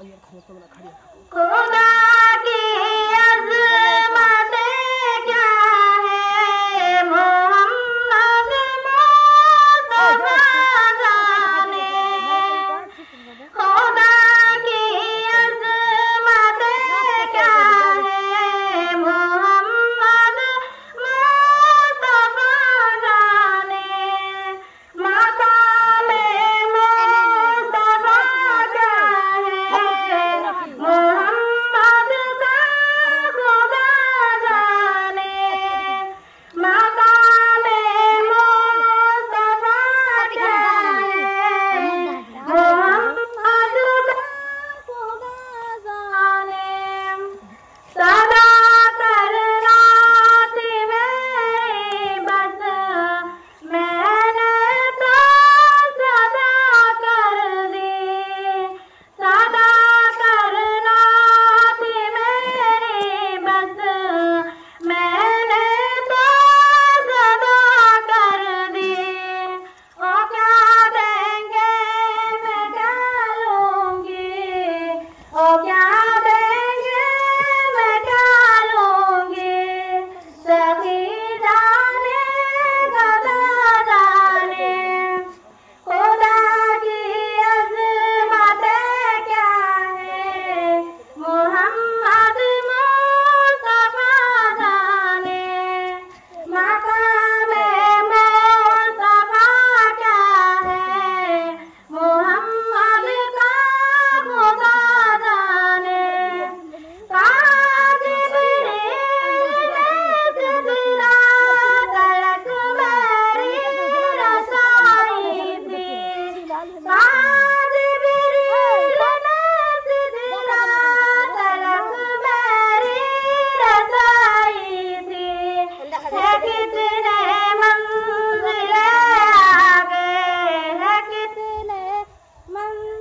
खुदा की अज़मत क्या है मोहम्मद मुस्तफा जाने खुदा की अज़मत क्या है मोहम्मद मुस्तफा जाने मकामे मुस्तफा क्या है मोहम्मद का खुदा जाने मकामे मुस्तफा क्या है मोहम्मद का खुदा जाने सदा करना थी मेरी बस मैंने तो सदा कर दी सदा करना थी मेरी बस मैंने तो सदा कर दी ओ क्या देंगे मैं क्या लूंगी ओ क्या देंगे मैं क्या लूंगी सखी जाने गदा जाने खुदा की अज़मत क्या है मोहम्मद मुस्तफा जाने मकामे मुस्तफा क्या है मोहम्मद का खुदा जाने काज सिदरा तलक मेरी रसाई थी काज सिदरा तलक मेरी रसाई थी है कितने मंजिले आगे है कितने मंजिल